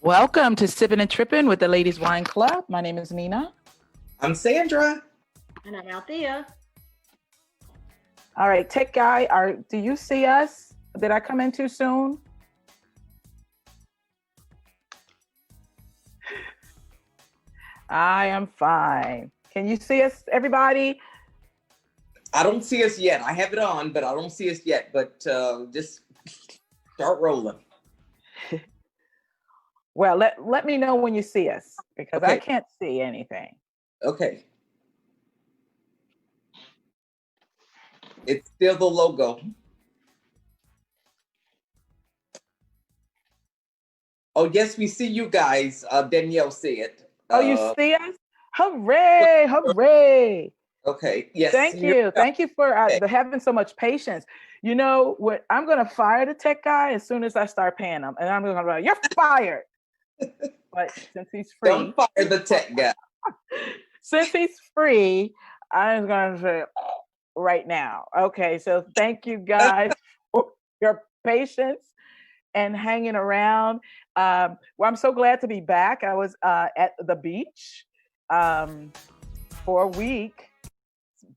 Welcome to Sippin and Trippin with the Ladies Wine Club. My name is Nina. I'm Sandra. And I'm Althea. All right, tech guy, do you see us? Did I come in too soon? I am fine. Can you see us, everybody? I don't see us yet. I have it on, but I don't see us yet. But just start rolling. Well, let me know when you see us because Okay. I can't see anything. Okay. It's still the logo. Oh, yes, we see you guys. Danielle see it. Oh, you see us? Hooray, hooray. Okay, yes. Thank you. Thank you for having so much patience. You know what? I'm going to fire the tech guy as soon as I start paying him. And I'm going to be like, you're fired. But since he's free. Don't fire the tech guy. Since he's free, I'm going to say right now. Okay, so thank you guys for your patience and hanging around. Well, I'm so glad to be back. I was at the beach for a week.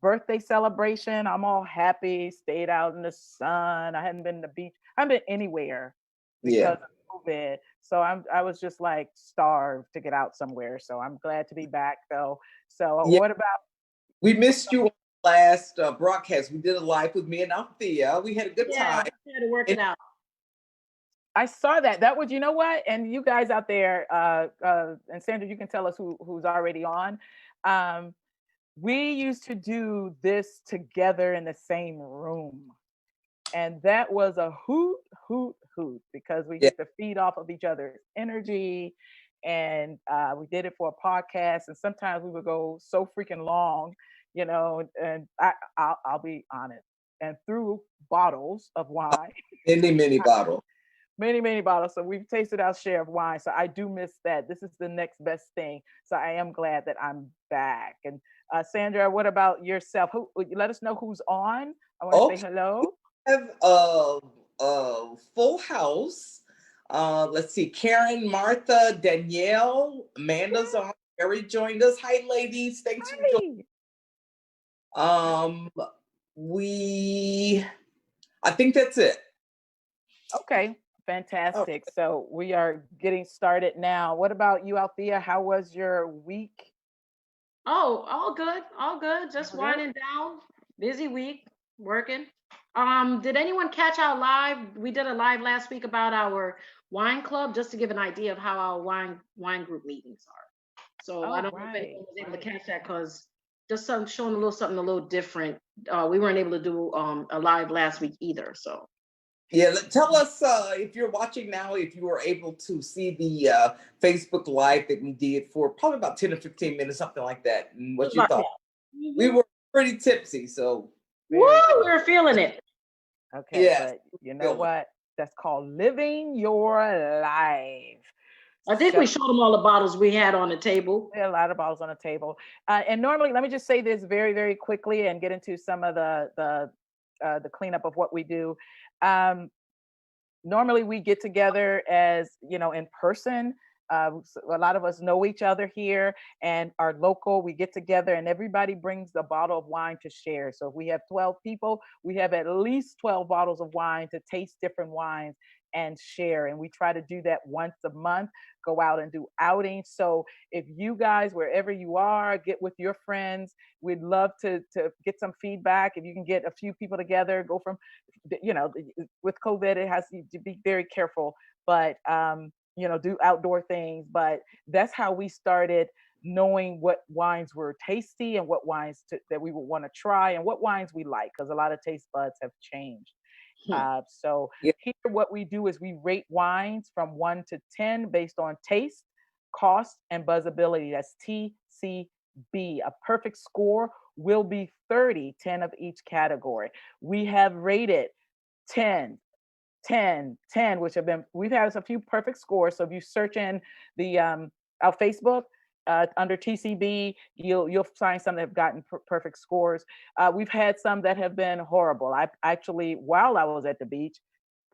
Birthday celebration. I'm all happy. Stayed out in the sun. I hadn't been to the beach. I haven't been anywhere because of COVID. So I was just like starved to get out somewhere. So I'm glad to be back though. So what about? We missed you on the last broadcast. We did a live with me and Althea. We had a good time. We had to work it out. I saw that. That was, you know what? And you guys out there, and Sandra, you can tell us who's already on. We used to do this together in the same room. And that was a hoot because we get to feed off of each other's energy. And we did it for a podcast. And sometimes we would go so freaking long, you know, and I'll be honest. And through bottles of wine. Many bottles. Many bottles. So we've tasted our share of wine. So I do miss that. This is the next best thing. So I am glad that I'm back. And Sandra, what about yourself? Let us know who's on. I want to say hello. We have a full house. Let's see, Karen, Martha, Danielle, Amanda's on. Mary joined us. Hi, ladies. Thanks for joining. I think that's it. Okay, fantastic. Oh. So we are getting started now. What about you, Althea? How was your week? Oh, all good. Just winding down. Busy week, working. Did anyone catch our live? We did a live last week about our wine club, just to give an idea of how our wine group meetings are. So I don't know if anyone was able to catch that because just showing something a little different. We weren't able to do a live last week either. So. Yeah, tell us if you're watching now, if you were able to see the Facebook Live that we did for probably about 10 or 15 minutes, something like that, and what you thought. Mm-hmm. We were pretty tipsy, so. Woo, we were feeling it. Okay, yes, but you know what? That's called living your life. I think we showed them all the bottles we had on the table. We had a lot of bottles on the table. And normally, let me just say this very, very quickly and get into some of the cleanup of what we do. Normally we get together as, you know, in person. A lot of us know each other here and are local. We get together and everybody brings a bottle of wine to share. So if we have 12 people, we have at least 12 bottles of wine to taste different wines and share. And we try to do that once a month, go out and do outings. So if you guys, wherever you are, get with your friends, we'd love to get some feedback. If you can get a few people together, go from, you know, with COVID, it has to be very careful, but, you know, do outdoor things. But that's how we started knowing what wines were tasty and what wines that we would want to try and what wines we like, because a lot of taste buds have changed. So here what we do is we rate wines from 1 to 10 based on taste, cost, and buzzability. That's TCB. A perfect score will be 30, 10 of each category. We have rated 10, 10, 10, which we've had a few perfect scores. So if you search in the our Facebook, under TCB, you'll find some that have gotten perfect scores. We've had some that have been horrible. I actually, while I was at the beach,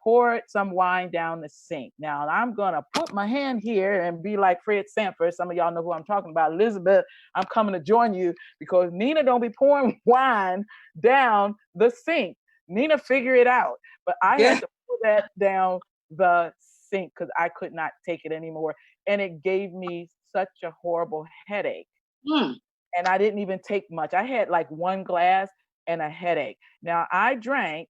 poured some wine down the sink. Now I'm gonna put my hand here and be like Fred Sanford. Some of y'all know who I'm talking about. Elizabeth, I'm coming to join you because Nina don't be pouring wine down the sink. Nina, figure it out. But I Yeah. had to pour that down the sink because I could not take it anymore. And it gave me such a horrible headache. Mm. And I didn't even take much. I had like one glass and a headache. Now I drank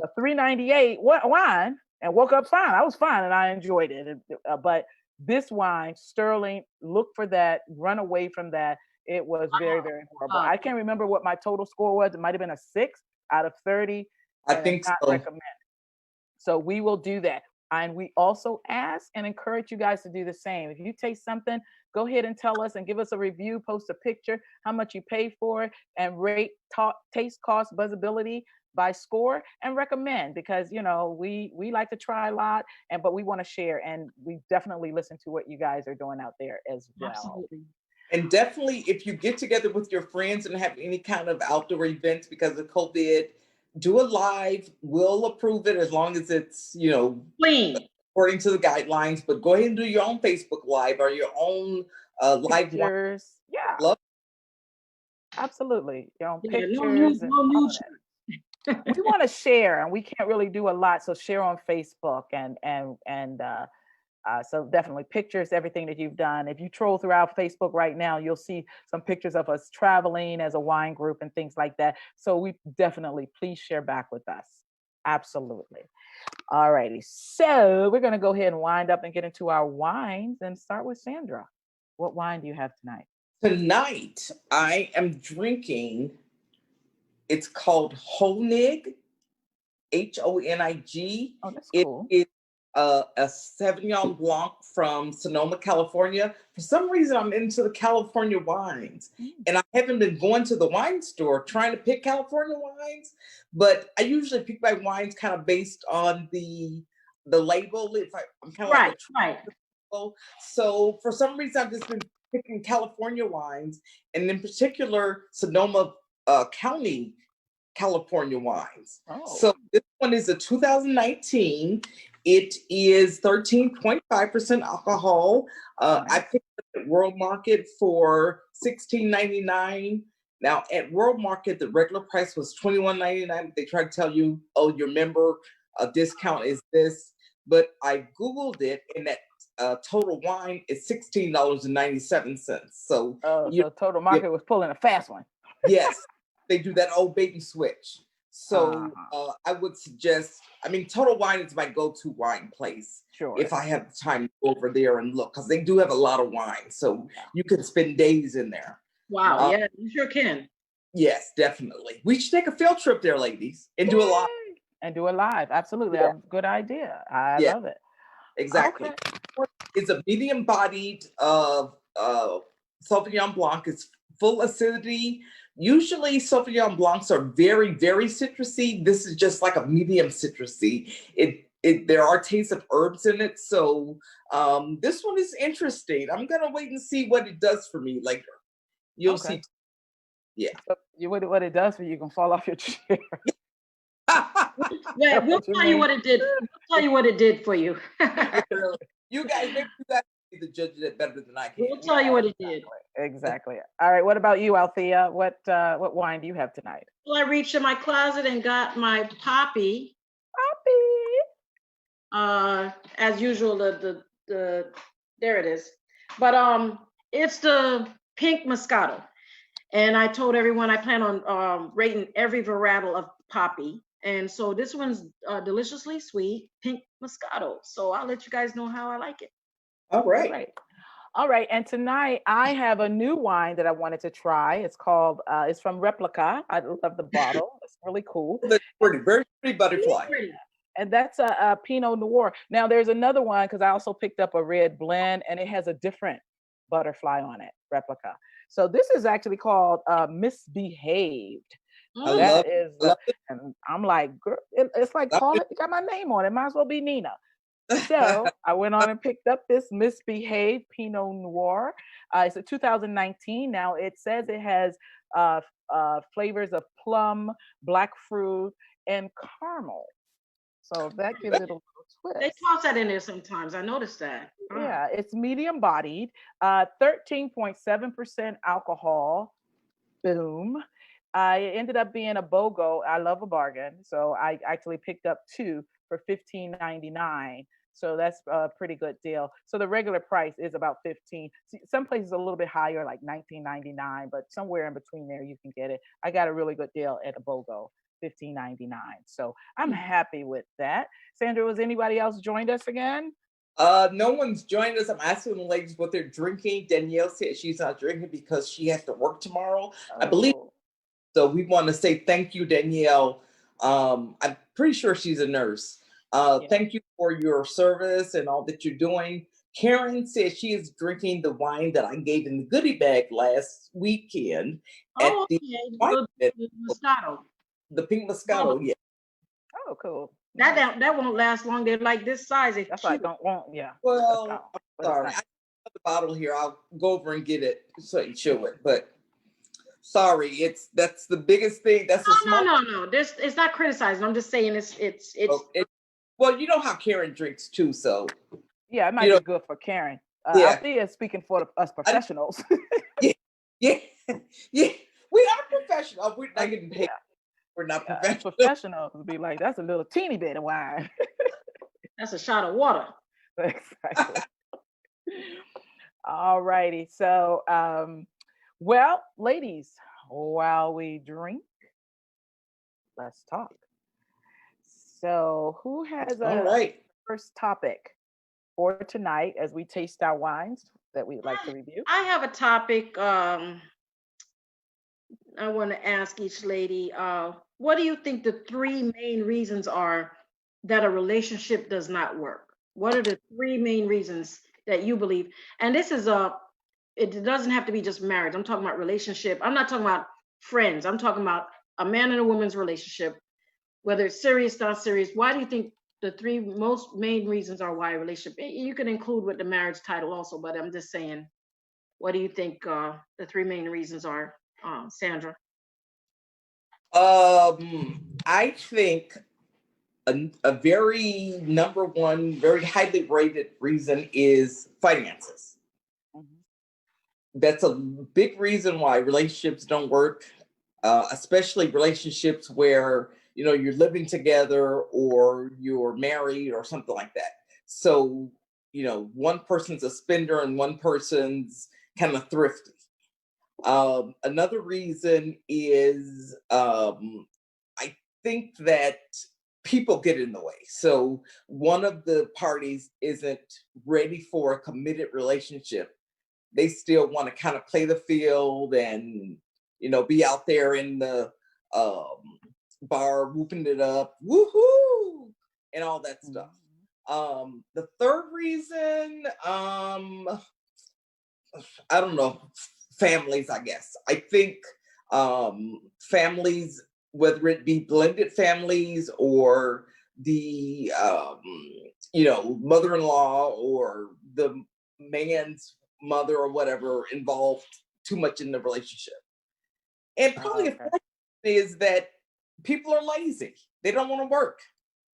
a 398 wine and woke up fine. I was fine and I enjoyed it. But this wine, Sterling, look for that, run away from that. It was very, very horrible. Uh, I can't remember what my total score was. It might have been a 6 out of 30 I and think not so. recommend. So we will do that. And we also ask and encourage you guys to do the same. If you taste something, go ahead and tell us and give us a review, post a picture, how much you paid for it, and rate taste, cost, buzzability by score and recommend because we like to try a lot but we want to share and we definitely listen to what you guys are doing out there as well. absolutely. And definitely, if you get together with your friends and have any kind of outdoor events because of COVID, do a live. We'll approve it as long as it's, Clean. according to the guidelines. But go ahead and do your own Facebook Live or your own live one. Pictures, yeah, Love. absolutely, Yeah, no pictures nude, and no all nude of that. shirts. We want to share and we can't really do a lot, so share on Facebook and so definitely pictures, everything that you've done. If you troll throughout Facebook right now, you'll see some pictures of us traveling as a wine group and things like that. So we definitely please share back with us. Absolutely. All righty. So we're going to go ahead and wind up and get into our wines and start with Sandra. What wine do you have tonight? Tonight, I am drinking, it's called Honig, Honig. Oh, that's It cool. is a Sauvignon Blanc from Sonoma, California. For some reason, I'm into the California wines, Mm. and I haven't been going to the wine store trying to pick California wines. But I usually pick my wines kind of based on the label. I'm kind of like Right, a right. travel. So for some reason, I've just been picking California wines, and in particular, Sonoma County California wines. Oh, So this one is a 2019. It is 13.5% alcohol. I nice. picked it at World Market for $16.99. Now at World Market, the regular price was $21.99. They try to tell you, oh, your member discount is this. But I Googled it and that total wine is $16.97. So Oh, you so Total yeah, Market was pulling a fast one. yes, they do that old bait and switch. So Uh-huh. I would suggest, I mean, Total Wine is my go-to wine place if Sure. I have the time to go over there and look, because they do have a lot of wine. So Yeah. you can spend days in there. Wow, Right. yeah, you sure can. Yes, definitely. We should take a field trip there, ladies, and do a lot. Yay! And do it live. Absolutely. Yeah, Good idea. I yeah, love it. exactly. Okay. It's a medium-bodied Sauvignon Blanc. It's full acidity. Usually, Sauvignon Blancs are very, very citrusy. This is just like a medium citrusy. There are tastes of herbs in it, so this one is interesting. I'm gonna wait and see what it does for me later. You'll Okay. see. Yeah. So what it does for you, you can fall off your chair. Yeah, That's we'll what you tell you mean. what it did. We'll tell you what it did for you. Literally. Maybe you guys can be the judge of that better than I can. We'll tell you Yeah, what it did. exactly. All right. What about you, Althea? What wine do you have tonight? Well, I reached in my closet and got my poppy. Happy. As usual, the there it is. But it's the pink Moscato. And I told everyone I plan on rating every varietal of poppy. And so this one's deliciously sweet, pink Moscato. So I'll let you guys know how I like it. All All right. right. All right. And tonight I have a new wine that I wanted to try. It's called, it's from Replica. I love the bottle. It's really cool. That's pretty, very pretty It's butterfly. pretty. And that's a Pinot Noir. Now there's another one because I also picked up a red blend and it has a different butterfly on it, Replica. So this is actually called Misbehaved. I Mm, love, That is, I love and I'm like, girl, it's like, it. call it, you got my name on it. Might as well be Nina. So I went on and picked up this Misbehaved Pinot Noir. It's a 2019. Now it says it has uh, flavors of plum, black fruit, and caramel. So that gives it a little They twist. toss that in there sometimes. I noticed that. Yeah, it's medium bodied, 13.7% alcohol. Boom. It ended up being a BOGO. I love a bargain. So I actually picked up two for 15.99. So that's a pretty good deal. So the regular price is about 15. Some places a little bit higher, like 19.99, but somewhere in between there you can get it. I got a really good deal at a BOGO, 15.99. So I'm happy with that. Sandra, was anybody else joined us again? No one's joined us. I'm asking the ladies what they're drinking. Danielle said she's not drinking because she has to work tomorrow. I believe Oh, so. We want to say thank you, Danielle. I'm pretty sure she's a nurse. yeah. Thank you for your service and all that you're doing. Karen says she is drinking the wine that I gave in the goodie bag last weekend at Oh, the okay. wine event. The Moscato. The pink Bubble. Moscato. Yeah. Oh, cool. That, Nice. that won't last long. They're like this size. They're That's why I cute. don't want, yeah, that's Well, not, I'm but it's sorry. I nice. have the bottle here. I'll go over and get it so you show it. But sorry, that's the biggest thing. That's a No, small. no, no, no. This it's not criticizing. I'm just saying it's. Oh, well, you know how Karen drinks too, so Yeah, it you might know, be good for Karen. yeah, Althea is speaking for us I, professionals. yeah, yeah, yeah. We are professional. We're not getting paid. Yeah, We're not yeah, us professional. professionals would be like, that's a little teeny bit of wine. That's a shot of water. Exactly. All righty. So, well, ladies, while we drink, let's talk. So, who has All a right. first topic for tonight as we taste our wines that we'd like to review? I have a topic. I want to ask each lady. What do you think the three main reasons are that a relationship does not work? What are the three main reasons that you believe? And this is a. It doesn't have to be just marriage. I'm talking about relationship. I'm not talking about friends. I'm talking about a man and a woman's relationship, whether it's serious, not serious. Why do you think the three most main reasons are why a relationship? You can include with the marriage title also, but I'm just saying, what do you think the three main reasons are, Sandra? I think a very number one, very highly rated reason is finances. Mhm. That's a big reason why relationships don't work, especially relationships where you're living together or you're married or something like that. So one person's a spender and one person's kind of thrifty. Another reason is I think that people get in the way. So one of the parties isn't ready for a committed relationship. They still want to kind of play the field and be out there in the bar whooping it up, woohoo, and all that stuff. Mhm. The third reason, I don't know, families, I guess. I think families, whether it be blended families or the mother-in-law or the man's mother or whatever involved too much in the relationship. And probably a Okay. fourth is that people are lazy. They don't want to work.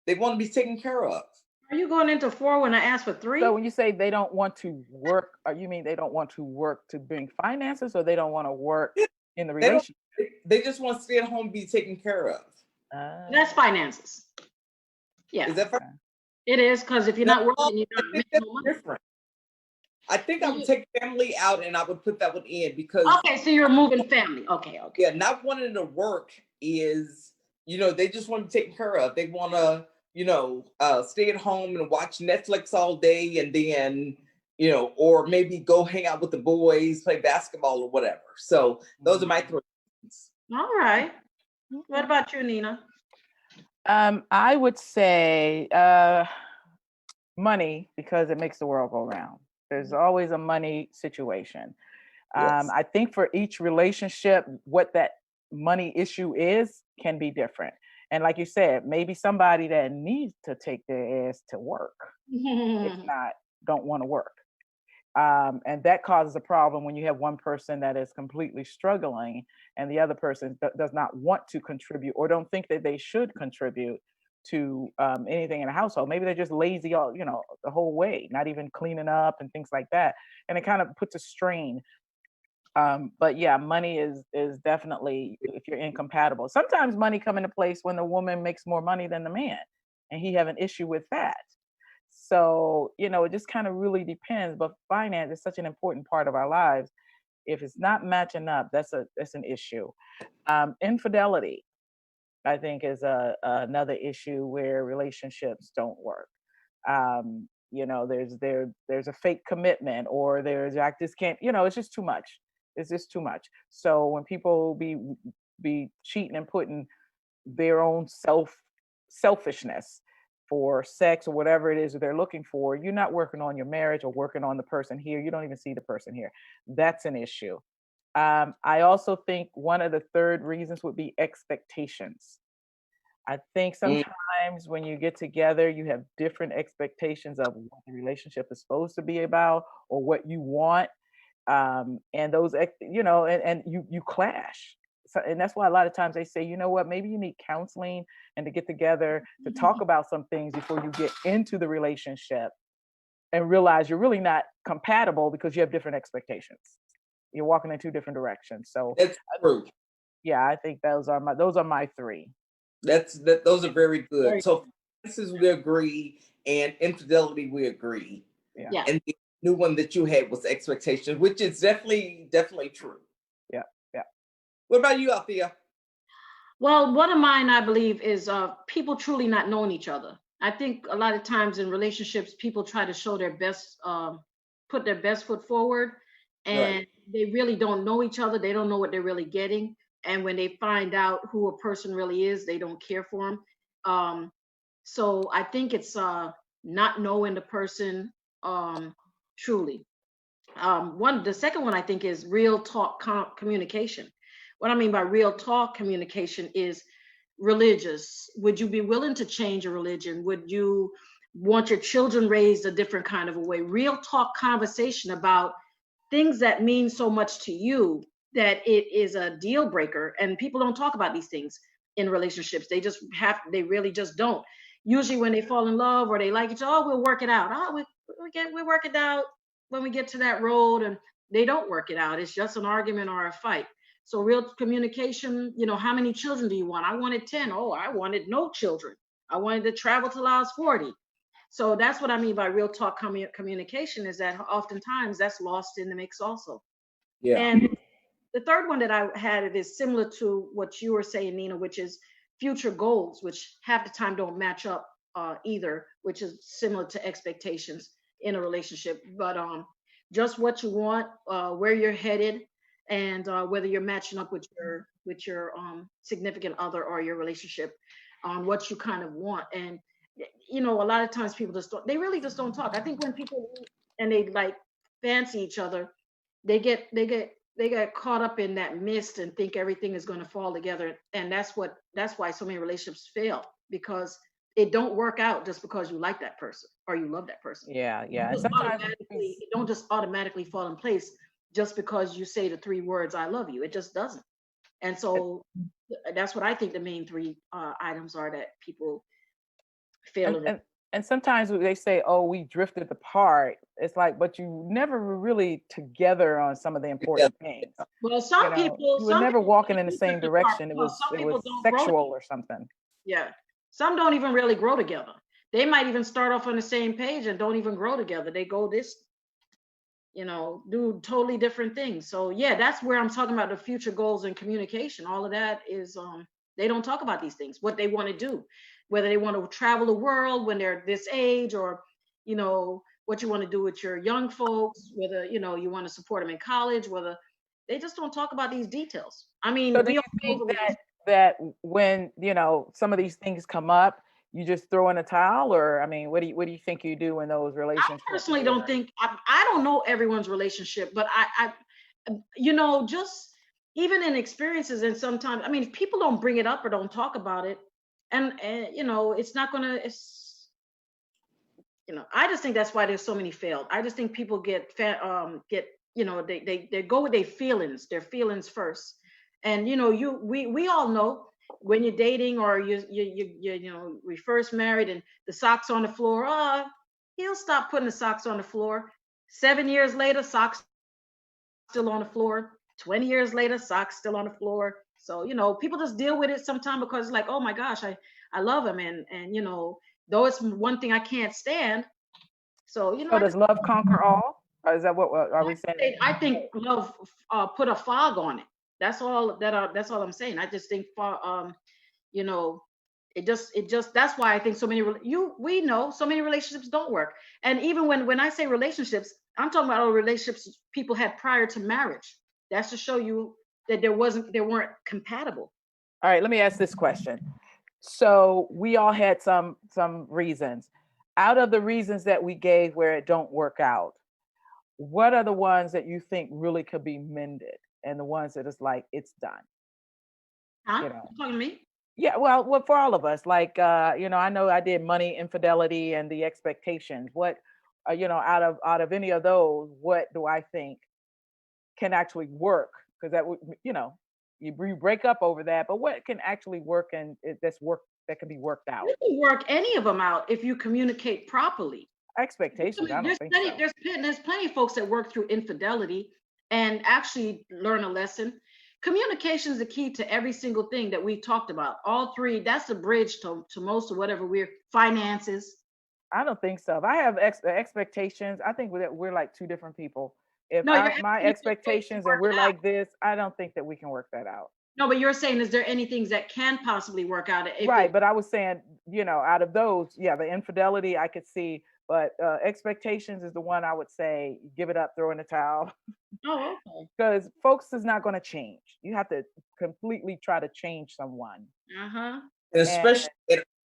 They want to be taken care of. Are you going into four when I asked for So three? when you say they don't want to work, you mean they don't want to work to bring finances, or they don't want to work in the They don't. relationship? They just want to stay at home, and be taken care of. That's Ah, finances. Yeah, Is that fine? okay. it is because if you're No, not working, you're I not think making that's no money. different. I think I would You- take family out and I would put that one in because Okay, so you're moving family. Okay, okay. yeah, not wanting to work is they just want to be taken care of. They want to stay at home and watch Netflix all day and then or maybe go hang out with the boys, play basketball or whatever. So those are my Mhm. three things. All right. What Okay. about you, Nina? I would say money, because it makes the world go round. There's always a money situation. Yes. I think for each relationship, what that money issue is can be different. And like you said, maybe somebody that needs to take their ass to work, if not, don't want to work. And that causes a problem when you have one person that is completely struggling and the other person does not want to contribute or don't think that they should contribute. to anything in the household. Maybe they're just lazy all, the whole way, not even cleaning up and things like that. And it kind of puts a strain. But yeah, money is definitely, if you're incompatible. Sometimes money come into place when the woman makes more money than the man, and he have an issue with that. So, it just kind of really depends. But finance is such an important part of our lives. If it's not matching up, that's an issue. Infidelity, I think, is another issue where relationships don't work. There's a fake commitment, or there's I just can't, it's just too much. It's just too much. So when people be cheating and putting their own selfishness for sex or whatever it is that they're looking for, you're not working on your marriage or working on the person here. You don't even see the person here. That's an issue. I also think one of the third reasons would be expectations. I think Mm. sometimes when you get together, you have different expectations of what the relationship is supposed to be about or what you want. And those, and you clash. So, and that's why a lot of times they say, you know what, maybe you need counseling and to get together to talk about some things before you get into the relationship and realize you're really not compatible because you have different expectations. You're walking in two different directions. So That's true. yeah, I think those are my three. Those are very good. Very, So finances we agree, and infidelity we agree. Yeah, yeah. And the new one that you had was expectations, which is definitely true. yeah, yeah. What about you, Althea? Well, one of mine, I believe, is people truly not knowing each other. I think a lot of times in relationships, people try to show their best, put their best foot forward, Right. and they really don't know each other. They don't know what they're really getting. And when they find out who a person really is, they don't care for them. Um, so I think it's not knowing the person truly. The second one I think is real talk communication. What I mean by real talk communication is religious. Would you be willing to change a religion? Would you want your children raised a different kind of a way? Real talk conversation about things that mean so much to you that it is a deal breaker. And people don't talk about these things in relationships. They really just don't. Usually when they fall in love or they like each other, oh, we'll work it out. Oh, we work it out when we get to that road, and they don't work it out. It's just an argument or a fight. So real communication, how many children do you want? I wanted 10. Oh, I wanted no children. I wanted to travel till I was 40. So that's what I mean by real talk communication, is that oftentimes that's lost in the mix also. Yeah. And the third one that I had is similar to what you were saying, Nina, which is future goals, which half the time don't match up either, which is similar to expectations in a relationship. But just what you want, where you're headed, and whether you're matching up with your significant other or your relationship on what you kind of want. And a lot of times people they really just don't talk. I think when people meet and they like fancy each other, they get caught up in that mist and think everything is going to fall together. And that's why so many relationships fail, because it don't work out just because you like that person or you love that person. Yeah, yeah. And Just sometimes automatically, it don't just automatically fall in place just because you say the three words "I love you." It just doesn't. And so that's what I think the main three items are that people fail and, in. and and sometimes they say, "Oh, we drifted apart." It's like, but you never were really together on some of the Yeah. important things. Well, You were never walking in the do same drift apart direction. It because was some it people was don't grow. sexual or something. Yeah. Some don't even really grow together. They might even start off on the same page and don't even grow together. They go do totally different things. So yeah, that's where I'm talking about the future goals and communication. All of that is they don't talk about these things, what they want to do, whether they want to travel the world when they're this age, or what you want to do with your young folks, whether you want to support them in college, whether they just don't talk about these details. I So mean, do we you all think know the that when, some of these things come up, you just throw in a towel? Or I mean, what do you think you do in those I relationships personally don't where think I don't know everyone's relationship, but just even in experiences, and sometimes I mean, if people don't bring it up or don't talk about it, and it's not gonna. I just think that's why there's so many failed. I just think people get they go with their feelings first, and we all know. when you're dating or we first married and the socks on the floor, he'll stop putting the socks on the floor. 7 years later, socks still on the floor. 20 years later, socks still on the floor. So, people just deal with it sometimes because it's like, oh my gosh, I love him. And though it's one thing I can't stand. So, So does love conquer all? Or is that what are we saying? I think love put a fog on it. That's all that's all I'm saying. I just think you know, it just that's why I think so many we know so many relationships don't work. And even when I say relationships, I'm talking about all relationships people had prior to marriage. That's to show you that they weren't compatible. All right, let me ask this question. So we all had some reasons. Out of the reasons that we gave where it don't work out, what are the ones that you think really could be mended and the ones that is like it's done? Huh? You know. You talking to me? Yeah, well, for all of us, like I know I did money, infidelity, and the expectations. What, out of any of those, what do I think can actually work? Because that would, you break up over that, but what can actually work and that can be worked out? You can work any of them out if you communicate properly. Expectations, I don't There's think plenty, so. there's plenty of folks that work through infidelity and actually learn a lesson. Communication is the key to every single thing that we talked about. All three, that's the bridge to most of whatever we're finances. I don't think so. If I have expectations, I think we're like two different people. If No, I you're my asking if there's ways to expectations and work we're it out. like this, I don't think that we can work that out. No, but you're saying, is there any things that can possibly work out if Right, but I was saying, out of those, yeah, the infidelity I could see, but expectations is the one I would say give it up, throw in the towel, oh, okay. because folks is not going to change. You have to completely try to change someone, Uh-huh. And and especially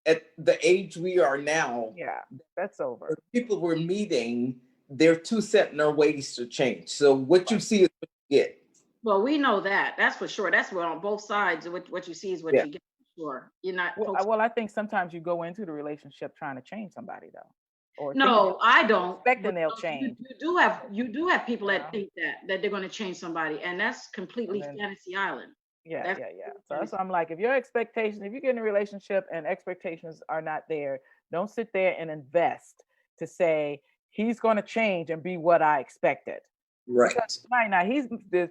at the age we are now, yeah, that's the over. people we're meeting, they're too set in their ways to change. So what you Right. see is what you get. Well, we know that. That's for sure. That's what on both sides. What you see is what Yeah. you get. For sure. You're not Well, folks. I think sometimes you go into the relationship trying to change somebody though, or thinking, No, I or don't. expecting But they'll you, change. you do have people You that know, think that they're going to change somebody, and that's and completely then fantasy island. yeah, That's yeah, yeah. completely So that's fantasy. why I'm like, if you get in a relationship and expectations are not there, don't sit there and invest to say he's going to change and be what I expected. Because Right. he might not. He's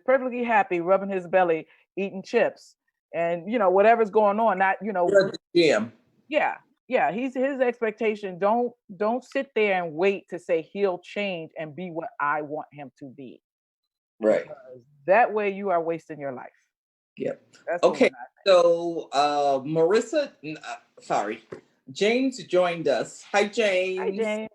perfectly happy rubbing his belly, eating chips, and whatever's going on. Not You're at the gym. yeah, yeah. He's his expectation. Don't sit there and wait to say he'll change and be what I want him to be, Right. because that way you are wasting your life. Yep. That's the Okay. one I So sorry, James joined us. Hi, Hi, James. James.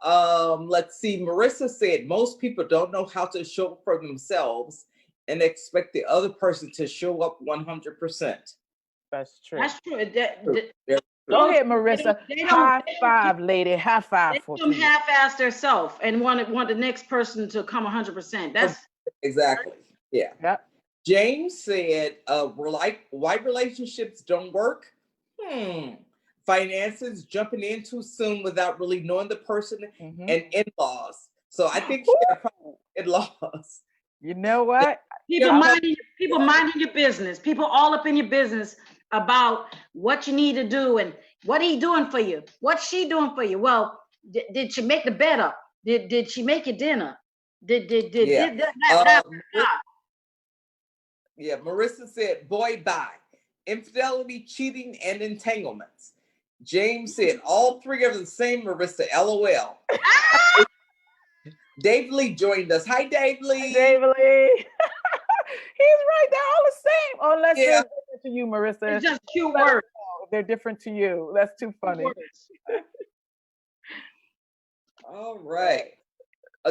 Let's see. Marissa said most people don't know how to show up for themselves and expect the other person to show up 100%. That's true. That's true. Very Go true. Most ahead, Marissa. they don't High five, lady. High they five for don't to you. half-ass themselves and want the next person to come 100%. That's Exactly. Yeah. Yep. James said, we're like, why relationships don't work? Finances, jumping in too soon without really knowing the person, Hmm. and in-laws. So I think she had a problem with in-laws. You know what? people Yeah. minding your business. People all up in your business about what you need to do and what he doing for you. What's she doing for you? Well, did she make the bed up? Did she make your dinner? Yeah. Did that. Yeah. Marissa said, boy, bye. Infidelity, cheating, and entanglements. James said, all three are the same, Marissa. LOL. Dave Lee joined us. Hi, Dave Hi, Lee. David Lee. He's right. They're all the same. Unless they're Yeah. different to you, Marissa. It's just cute Let us words. know if they're different to you. That's too funny. Words. All right.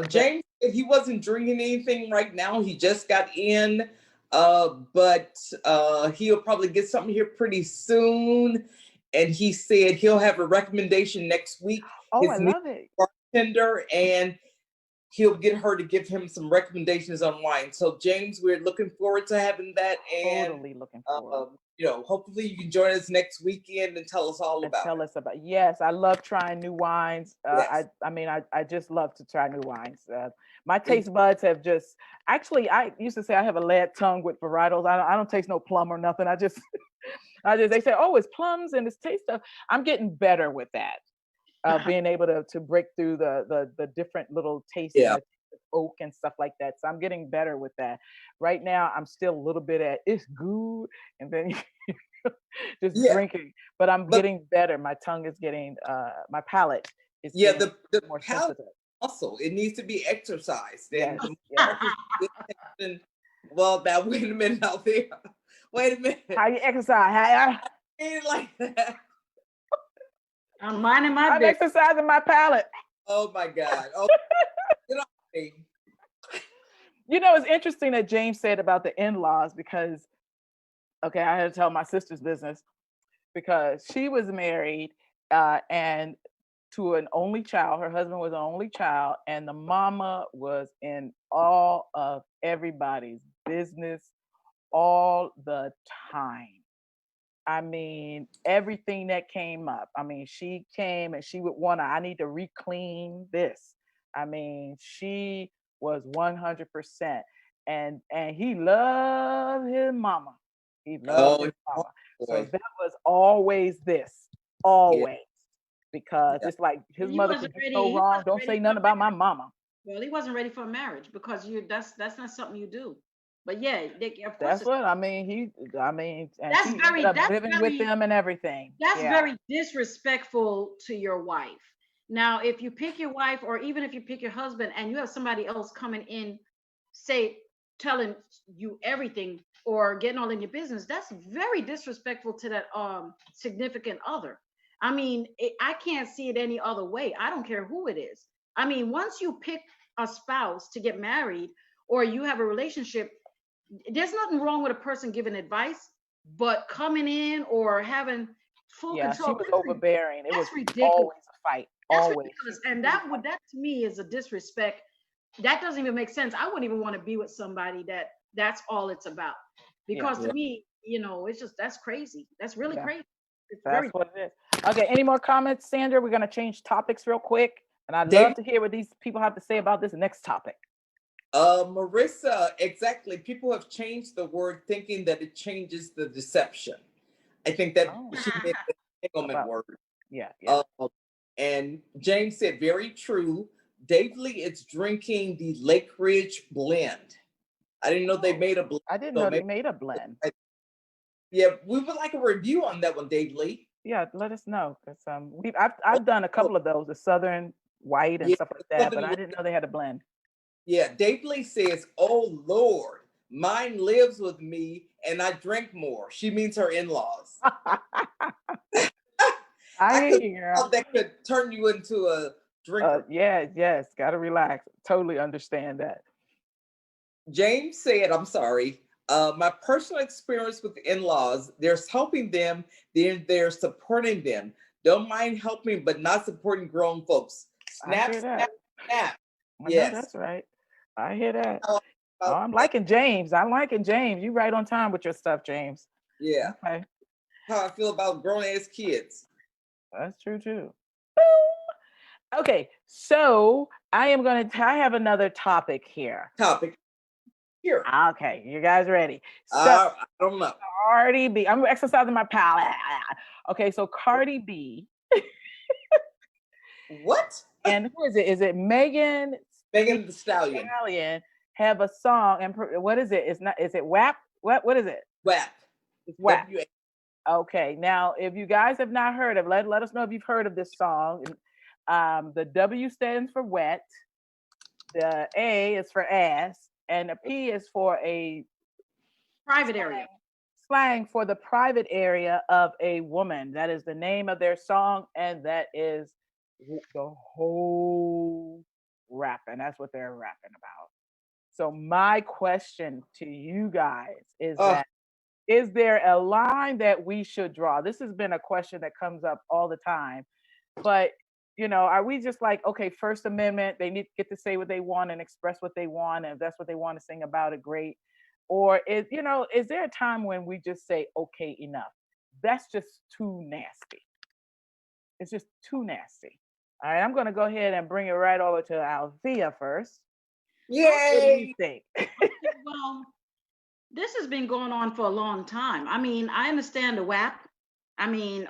James said he wasn't drinking anything right now. He just got in, but he'll probably get something here pretty soon. And he said he'll have a recommendation next week. Oh, His I new love it. bartender, and he'll get her to give him some recommendations on wine. So James, we're looking forward to having that, and Totally looking forward. hopefully you can join us next weekend and tell us all And about tell it. us about. Yes, I love trying new wines. Yes. I just love to try new wines. My It- taste buds have just actually. I used to say I have a lead tongue with varietals. I don't taste no plum or nothing. I just they say, oh, it's plums and it's taste stuff. I'm getting better with that. Being able to break through the different little tastes and yeah. the oak and stuff like that. So I'm getting better with that. Right now, I'm still a little bit at it's good, and then just Yeah. drinking. But I'm But getting better. My tongue is getting, my palate is yeah, getting the more palate sensitive. muscle, it needs to be exercised. And Yes, the yes. more you pay attention, well, now wait a minute out there. Wait a minute. How you exercise? Ain't like that. I'm minding my I'm business. exercising my palate. Oh my God. Oh, you know, hey, It's interesting that James said about the in-laws because, okay, I had to tell my sister's business because she was married and to an only child. Her husband was an only child, and the mama was in all of everybody's business all the time. I mean, everything that came up. I mean, she came and she would want to, I need to re-clean this. I mean, she was 100%. And he loved his mama. He loved oh his mama. So boy. that was always this, Yeah. always. Because Yeah. it's like his He mother wasn't could do ready. so He wrong. wasn't Don't ready say for nothing about my mama. Well, he wasn't ready for marriage because that's not something you do. But yeah, of course, That's what I mean. And that's she ended very up that's living with very them and everything. that's Yeah. very disrespectful to your wife. Now, if you pick your wife, or even if you pick your husband, and you have somebody else coming in, say, telling you everything or getting all in your business, that's very disrespectful to that significant other. I mean, I can't see it any other way. I don't care who it is. I mean, once you pick a spouse to get married or you have a relationship, there's nothing wrong with a person giving advice, but coming in or having full Yeah, she control, was overbearing. It was that's ridiculous. always a fight. That's Always. ridiculous. And that to me is a disrespect. That doesn't even make sense. I wouldn't even want to be with somebody that's all it's about. Yeah, Because to Yeah. me, it's just that's crazy. That's really yeah. crazy. It's That's very what it is. Okay, any more comments, Sandra? We're gonna change topics real quick. And I'd love Dave, to hear what these people have to say about this next topic. Marissa, exactly. People have changed the word thinking that it changes the deception. I think that Oh, she meant the entanglement about word. yeah, yeah. Uh, and James said, very true. Dave Lee is drinking the Lake Ridge blend. I didn't know they Oh, made a blend. I didn't So know they maybe, made a blend. yeah, we would like a review on that one, Dave Lee. Yeah, let us know because I've done a Oh, couple of those, the Southern White and yeah, stuff like that, but Southern, I didn't know they had a blend. yeah, Dave Lee says, oh Lord, mine lives with me and I drink more. She means her in-laws. I I hear could you, girl. thought that could turn you into a drinker. Yeah, yes, gotta relax. Totally understand that. James said, I'm sorry, my personal experience with in-laws, there's helping them, then they're supporting them. Don't mind helping, but not supporting grown folks. I Snap, hear snap, that. snap. I know Yes. that's right. I hear that. How Oh, about I'm that? liking James. I'm liking James. You right on time with your stuff, James. Yeah. Okay, How I feel about grown ass kids. that's true too. Okay, so I have another topic here. Topic here. Okay, you guys ready? So I don't know. Cardi B, I'm exercising my palate. Okay, so Cardi B, What? and who is it? Is it Megan Thee Megan the Stallion. Stallion have a song? And what is it? It's not. Is it WAP? What is it? WAP. It's WAP. WA. Okay, now if you guys have not heard of, let us know if you've heard of this song. The W stands for wet, the A is for ass, and the P is for a private area. slang for the private area of a woman. That is the name of their song, and that is the whole rap, and that's what they're rapping about. So my question to you guys is Oh, that is there a line that we should draw? This has been a question that comes up all the time, but are we just like, okay, First Amendment, they need to get to say what they want and express what they want, and if that's what they want to sing about it, great. Or is there a time when we just say, okay, enough? That's just too nasty. It's just too nasty. All right, I'm going to go ahead and bring it right over to Althea first. What do you Yay! think? Well, this has been going on for a long time. I mean, I understand the WAP. I mean,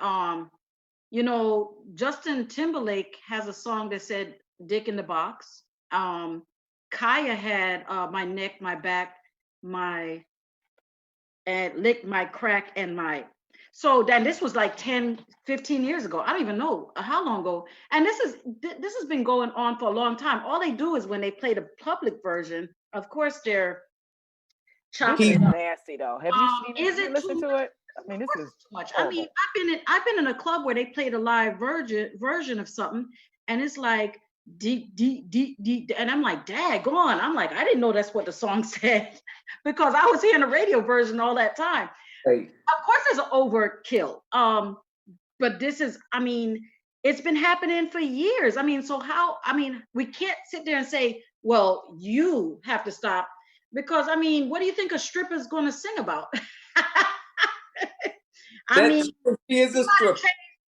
Justin Timberlake has a song that said "Dick in the Box." Kaya had "My Neck, My Back, My and Lick, My Crack, and My." So then this was like 10, 15 years ago. I don't even know how long ago. And this has been going on for a long time. All they do is when they play the public version, of course they're This chopping is it up. nasty though. Have you seen it? Is Have you it too listened much? to it? I Of mean, this course is it's too much. I mean, horrible. I've been in a club where they played a live version of something, and it's like deep, deep, deep, deep, and I'm like, "Dad, go on." I'm like, I didn't know that's what the song said because I was hearing the radio version all that time. Right. Of course, there's an overkill. But this is, I mean, it's been happening for years. I mean, so how? I mean, we can't sit there and say, "Well, you have to stop," because I mean, what do you think a stripper is going to sing about? I mean, That's she is a stripper,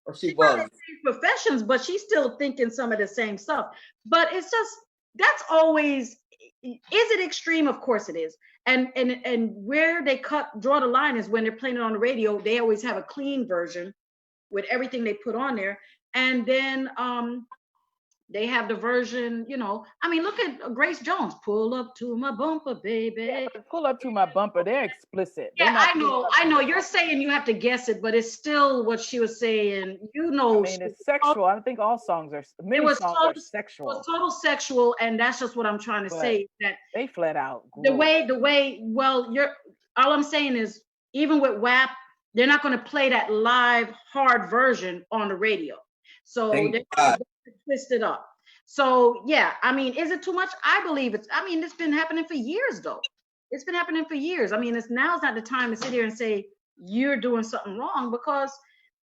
or she she might have was. changed professions, but she's still thinking some of the same stuff. But it's just that's always is it extreme? Of course it is. And where they draw the line is when they're playing it on the radio. They always have a clean version with everything they put on there, and then they have the version. I mean, look at Grace Jones. Pull up to my bumper, Yeah, baby. but pull up to my bumper. They're explicit. Yeah, They're not pulling up I to know. your You're bumper. saying you have to guess it, but it's still what she was saying. I She mean, it's sexual. I think all songs are. it Many was songs total are it was sexual, total sexual, and that's just what I'm trying to but say. That they flat out the gross. way the way well, you're all I'm saying is even with WAP, they're not going to play that live hard version on the radio, so Thank they're going God. to twist it up. So yeah, I mean, is it too much? I believe it's. I mean, it's been happening for years, though. It's been happening for years. I mean, it's now's not the time to sit here and say you're doing something wrong because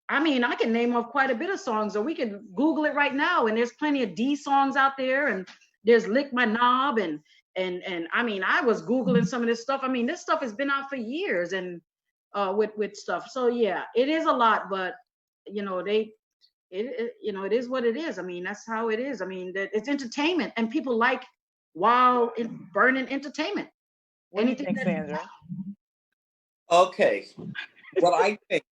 I mean, I can name off quite a bit of songs, or we could Google it right now, and there's plenty of D songs out there, and there's Lick My Knob, and I mean, I was Googling some of this stuff. I mean, this stuff has been out for years, and with stuff. So yeah, it is a lot, but they it is what it is. I mean, that's how it is. I mean, it's entertainment, and people like while it's burning entertainment. What do you Anything think, that Sandra? Okay, what I think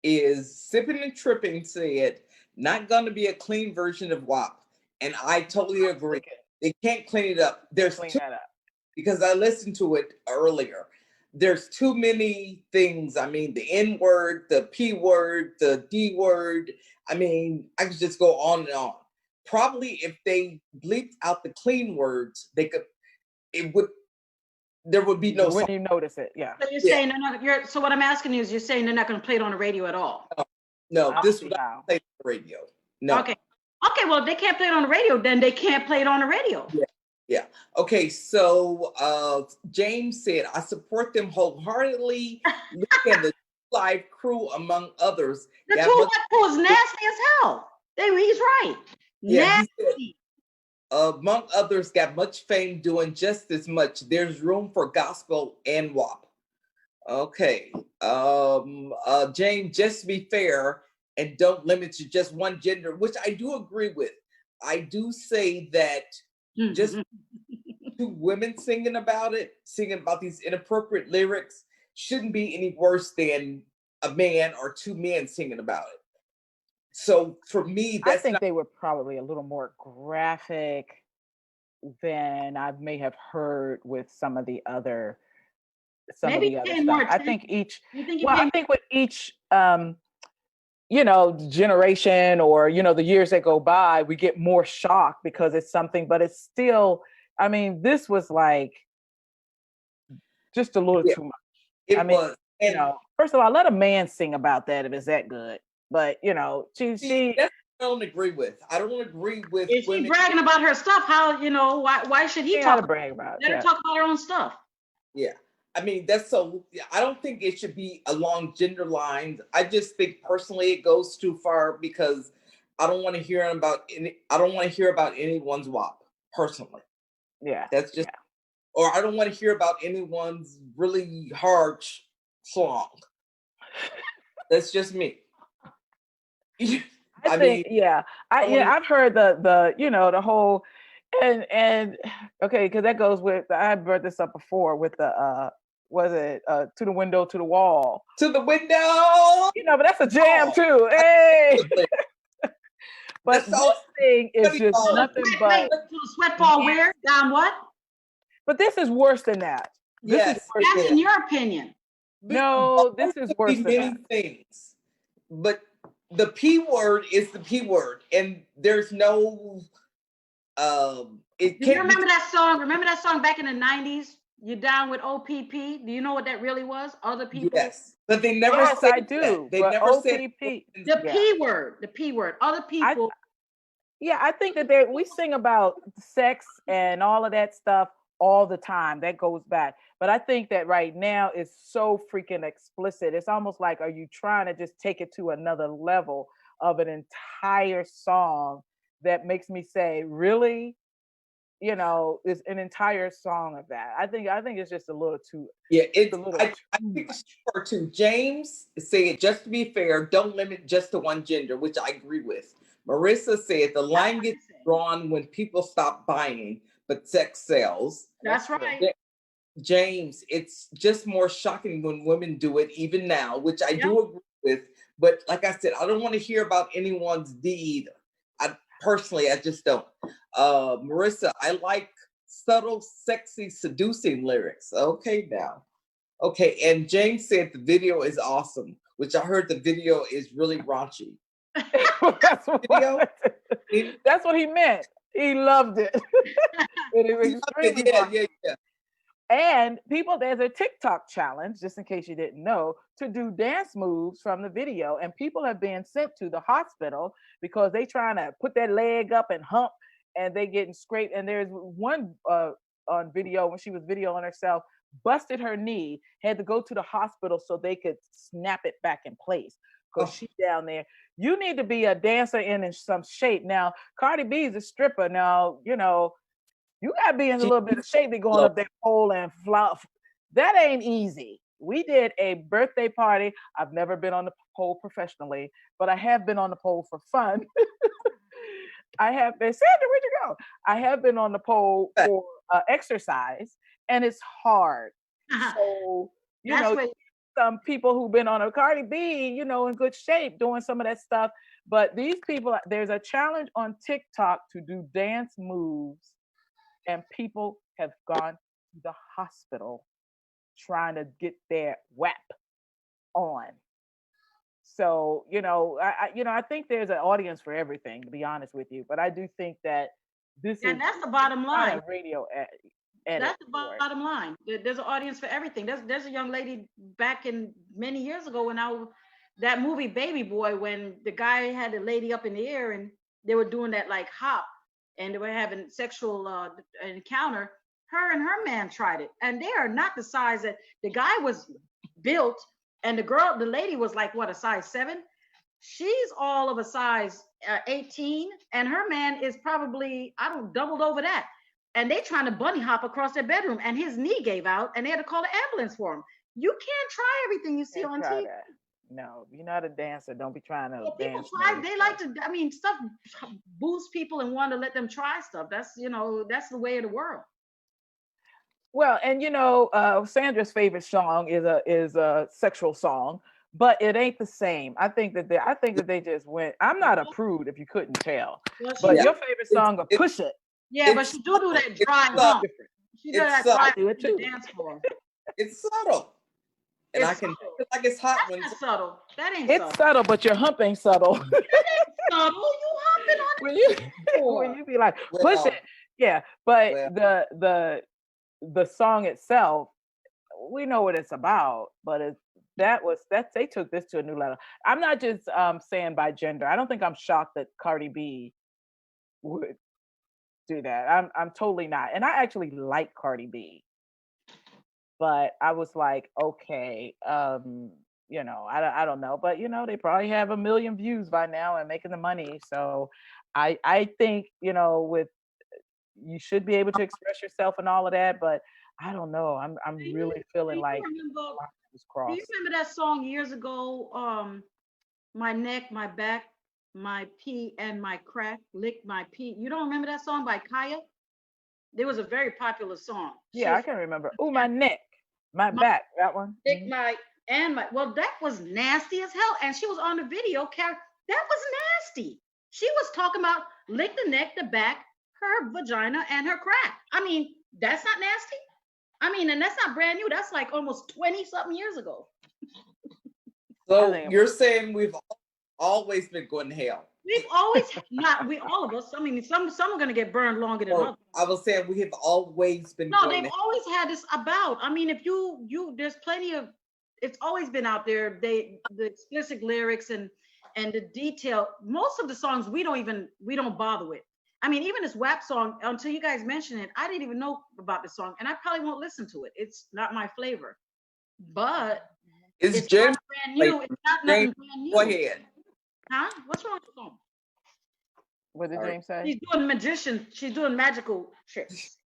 is Sippin and Trippin said, not going to be a clean version of WAP. And I totally agree. They can't clean it up. There's Clean too, that up. because I listened to it earlier. There's too many things. I mean, the N word, the P word, the D word. I mean, I could just go on and on. Probably if they bleeped out the clean words, it would, there would be no When song. you notice it, yeah. So you're Yeah. saying they're not. So what I'm asking you is, you're saying they're not going to play it on the radio at all? No, I don't this see would not how. play on the radio. No. Okay. Okay. Well, if they can't play it on the radio, then they can't play it on the radio. Yeah. Yeah. Okay. So James said, I support them wholeheartedly. Look at the live crew, among others. The got two much- white crew is nasty as hell. He's right. yeah, he said, Nasty. among others, got much fame doing just as much. There's room for gospel and WAP. Okay. James, just be fair and don't limit to just one gender, which I do agree with. I do say that just two women singing about these inappropriate lyrics shouldn't be any worse than a man or two men singing about it. So for me, I that's think not. they were probably a little more graphic than I may have heard with some of the other Maybe paying more stuff. I attention. think each You think well, I think with each generation or the years that go by, we get more shock because it's something, but it's still, I mean, this was like just a little Yeah, too much. it I mean, was. And first of all, let a man sing about that if it's that good. But see, that's what I don't agree with. I don't agree with Is she women. bragging about her stuff? How why should he she talk ought to about brag it? about it. Let her Yeah. talk about her own stuff. Yeah. I mean, that's so. I don't think it should be along gender lines. I just think personally it goes too far because I don't want to hear about any. I don't want to hear about anyone's WAP personally. Yeah. That's just, or I don't want to hear about anyone's really hard song. That's just me. I I think, mean, I don't want to. I've heard the the whole, and okay, because that goes with, I brought this up before with the was it to the window, to the wall, To the window. but that's a jam Oh, too. Hey, absolutely. but That's this so thing is funny. just To the nothing sweat, but wait, to the sweat ball dance. where? Down what? But this is worse than that. This is Yes, worse it than That's that. in is. your opinion. No, Bars this is could worse be than many that. things, but the P word is the P word, and there's no it Do you can't be. remember that song? Remember that song back in the 90s? You down with OPP? Do you know what that really was? Other people? Yes, but they never Yes, said I that. do. They But never said OPP, The yeah. P word. The P word. Other I people. Yeah, I think that we sing about sex and all of that stuff all the time. That goes back. But I think that right now is so freaking explicit. It's almost like, are you trying to just take it to another level of an entire song that makes me say, really? Is an entire song of that. I think it's just a little too, Yeah, a it's little I too think much. it's short too. James said, just to be fair, don't limit just to one gender, which I agree with. Marissa said the That's line what gets I said. drawn when people stop buying, but sex sells. That's That's true. right. Ja- James, it's just more shocking when women do it even now, which I Yep. do agree with. But like I said, I don't want to hear about anyone's D either. I personally, I just don't. Marissa, I like subtle, sexy, seducing lyrics. Okay, now. Okay, and James said the video is awesome, which I heard the video is really raunchy. that's Video? what He, that's what he meant. He loved it. It he was loved it. extremely Yeah, raunchy. yeah, yeah. And people, there's a TikTok challenge, just in case you didn't know, to do dance moves from the video. And people have been sent to the hospital because they trying to put their leg up and hump, and they getting scraped. And there's one on video when she was videoing herself, busted her knee, had to go to the hospital so they could snap it back in place because Oh, she down there. You need to be a dancer in some shape. Now, Cardi B is a stripper. Now, you gotta be in a she little bit of shape to going low. up that pole and flop. That ain't easy. We did a birthday party. I've never been on the pole professionally, but I have been on the pole for fun. I have been, Sandra, where'd you go? I have been on the pole for exercise, and it's hard. So, you That's know, what. some people who've been on a Cardi B, in good shape doing some of that stuff. But these people, there's a challenge on TikTok to do dance moves, and people have gone to the hospital trying to get their WAP on. So, I think there's an audience for everything, to be honest with you. But I do think that this And is that's the it's bottom not line. a radio edit That's the for it. bottom line. There's an audience for everything. There's a young lady back in many years ago when that movie Baby Boy, when the guy had the lady up in the air and they were doing that like hop and they were having sexual encounter. Her and her man tried it, and they are not the size that the guy was built, and the lady was like what, a size 7. She's all of a size 18, and her man is probably, I don't, doubled over that. And they trying to bunny hop across their bedroom, and his knee gave out, and they had to call an ambulance for him. You can't try everything you see Can't on try TV. that. No, if you're not a dancer, don't be trying to Well, people dance try. moves. They like to. I mean, stuff boosts people and want to let them try stuff. That's the way of the world. Well, and Sandra's favorite song is a sexual song, but it ain't the same. I think that they just went. I'm not a prude, if you couldn't tell, Well, she but Yeah, do. your favorite it's song, of it's Push It, Yeah, but it's she do subtle. that It's dry is subtle. hump. different. She do It's that I dry subtle. do it hump on the too. dance floor. It's subtle, and I It's can subtle. feel like it's hot when That's not subtle. That ain't It's subtle. subtle, but your hump ain't subtle. That ain't subtle. You hopping on when you the when floor. you be like, push it, well, yeah. But well. the song itself, we know what it's about, but they took this to a new level. I'm not just saying by gender. I don't think I'm shocked that Cardi B would do that. I'm totally not. And I actually like Cardi B, but I was like, okay, I don't know, but they probably have a million views by now and making the money. So I think, with you should be able to express yourself and all of that, but I don't know. I'm really Do feeling you like remember? the line was Do you crossed. remember that song years ago? My neck, my back, my pee, and my crack, lick my pee. You don't remember that song by Kaya? It was a very popular song. She Yeah, was I can remember. Oh, my neck, my my back, that one. lick my and my. Well, that was nasty as hell. And she was on the video. That was nasty. She was talking about lick the neck, the back, her vagina, and her crack. I mean, that's not nasty. I mean, and that's not brand new. That's like almost 20 something years ago. I So think you're saying we've always been going to hell? We've always not we all of us. I mean, some are gonna get burned longer than Oh, others. I was saying we have always been No, going they've to always had this about. I mean, if there's plenty of it's always been out there. The explicit lyrics and the detail. Most of the songs we don't bother with. I mean, even this WAP song, until you guys mentioned it, I didn't even know about the song, and I probably won't listen to it. It's not my flavor. But Is it's not James brand like new. It's not James? nothing brand Go new. ahead. Huh? What's wrong with the song? what did Sorry. James say? She's doing magician. She's doing magical tricks.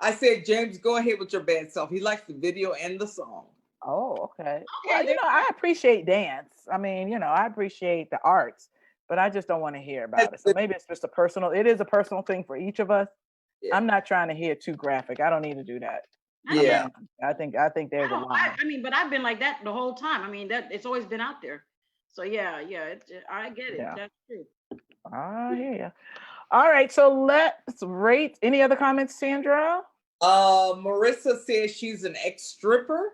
I said, James, go ahead with your bad self. He likes the video and the song. Oh, okay. Okay, Well, I appreciate dance. I mean, I appreciate the arts, but I just don't want to hear That's about it. So good. maybe it's just it is a personal thing for each of us. Yeah. I'm not trying to hear too graphic. I don't need to do that. I I get Yeah. it. mean, I think there's a don't. I, line. I mean, but I've been like that the whole time. I mean, that it's always been out there. So yeah, I get it. Yeah. That's true. I hear you. All right, so let's rate. Any other comments, Sandra? Marissa says she's an ex-stripper.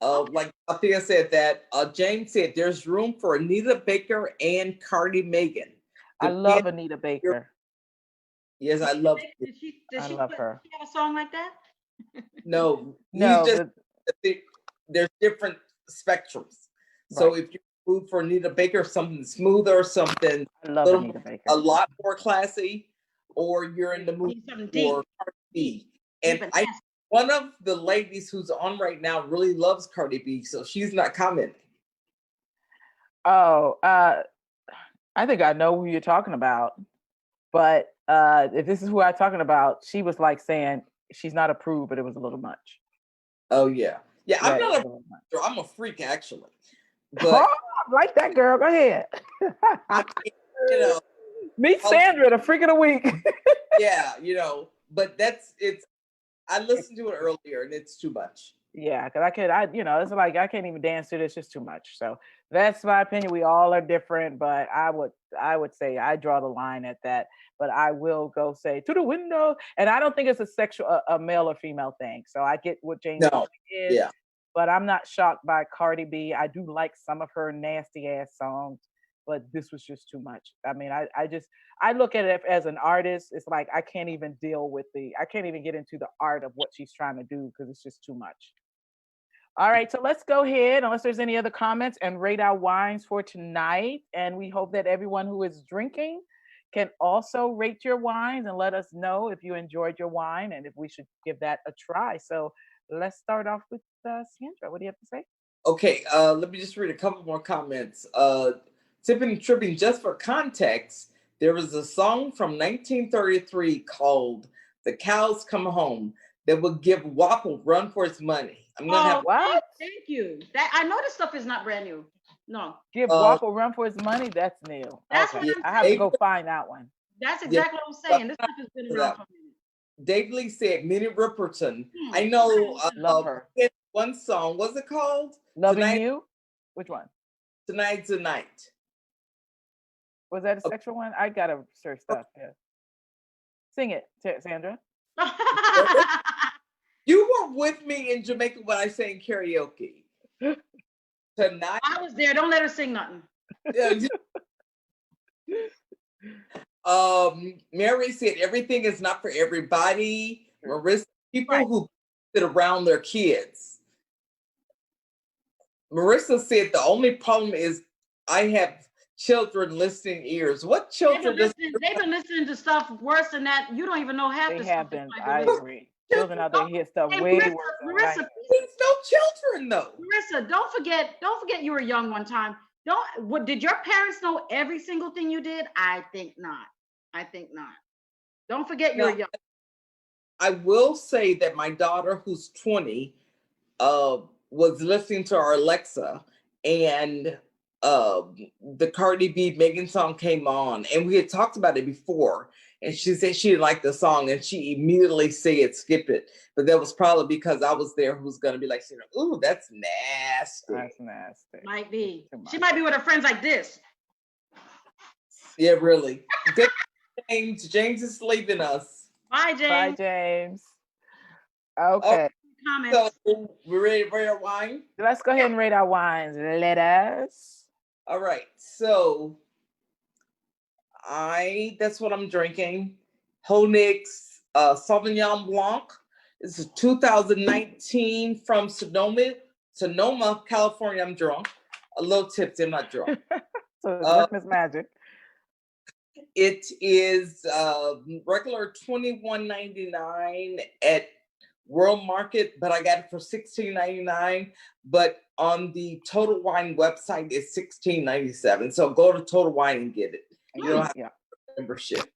Okay. Like Althea said that. James said there's room for Anita Baker and Cardi Megan. I Depends love Anita on your- Baker. Yes, I love it. Did I she love put? her. Did she have a song like that? No, he's No, just there's different spectrums. So right. if you move for Anita Baker, something smoother, something I love little Anita a Baker. lot more classy, or you're in the mood Need something deep, for Cardi B. deep And and I nasty. one of the ladies who's on right now really loves Cardi B, so she's not commenting. Oh, I think I know who you're talking about. But if this is who I'm talking about, she was like saying she's not approved, but it was a little much. Oh yeah. Yeah, Yeah, I'm it was not a little much. I'm a freak actually. Oh, But I like that girl. Go ahead. I mean, Meet I'll- Sandra, the freak of the week. yeah, but it's I listened to it earlier and it's too much. Yeah, because it's like I can't even dance to this. It's just too much. So that's my opinion. We all are different, but I would say I draw the line at that. But I will go say to the window, and I don't think it's a a male or female thing. So I get what James No. is, Yeah. but I'm not shocked by Cardi B. I do like some of her nasty ass songs, but this was just too much. I mean, I look at it as an artist. It's like I can't even get into the art of what she's trying to do because it's just too much. All right, so let's go ahead, unless there's any other comments, and rate our wines for tonight. And we hope that everyone who is drinking can also rate your wines and let us know if you enjoyed your wine and if we should give that a try. So let's start off with Sandra. What do you have to say? Okay, let me just read a couple more comments. Sippin and Trippin, just for context, there was a song from 1933 called The Cows Come Home that would give WAP a run for its money. I'm gonna have What? Thank you. That I know this stuff is not brand new. No, Give Uh, WAP a run for his money? That's new. that's Okay, what I'm I have to saying. go find that one. That's Yeah, exactly what I'm saying. This stuff has been around for a minute. Dave Lee said Minnie Riperton. I know Love her. one song. What's it called? Loving Tonight, You? Which one? Tonight's the Night. Was that a sexual one? I gotta search stuff. Yeah. Sing it, Sandra. You were with me in Jamaica when I sang karaoke. Tonight. I was there. Don't let her sing nothing. Mary said everything is not for everybody. Marissa, people Right. who sit around their kids. Marissa said the only problem is I have children listening ears. What children? They've been listening to stuff worse than that. You don't even know half They the stuff. have been. They I might be listening. agree. Children out there hear stuff Hey, way Marissa, worse than Marissa, what I There's no children though. Marissa, don't forget you were young one time. Did your parents know every single thing you did? I think not. I think not. Don't forget you were Now, young. I will say that my daughter, who's 20, uh, was listening to our Alexa, and uh, the Cardi B Megan song came on, and we had talked about it before. And she said she didn't like the song, and she immediately said, "Skip it." But that was probably because I was there, who's going to be like, "Ooh, that's nasty." That's nasty. Might be. Too much. She might be with her friends like this. Yeah, really. Good, James. James is leaving us. Bye, James. Bye, James. Oh, Okay. Comments. so we're ready for our wine. Let's go ahead and rate our wines. Let us. All right. So that's what I'm drinking. Honig's Sauvignon Blanc. This is 2019 from Sonoma, California. I'm drunk. A little tipsy. I'm not drunk. So it's working its magic. It is regular $21.99 at World Market, but I got it for $16.99. But on the Total Wine website, it's $16.97. So go to Total Wine and get it. You don't have membership.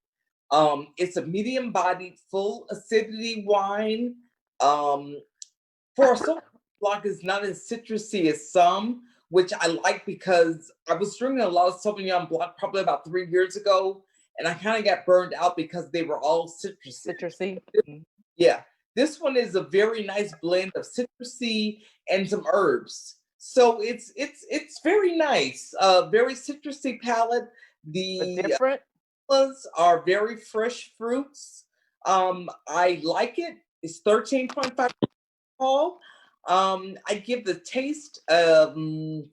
It's a medium-bodied, full acidity wine. For a Sauvignon Blanc, is not as citrusy as some, which I like because I was drinking a lot of Sauvignon Blanc probably about 3 years ago, and I kind of got burned out because they were all citrusy. Citrusy. Yeah, this one is a very nice blend of citrusy and some herbs. So it's very nice. Very citrusy palate. The different colors are very fresh fruits. I like it. It's 13.5 alcohol. I give the taste 10.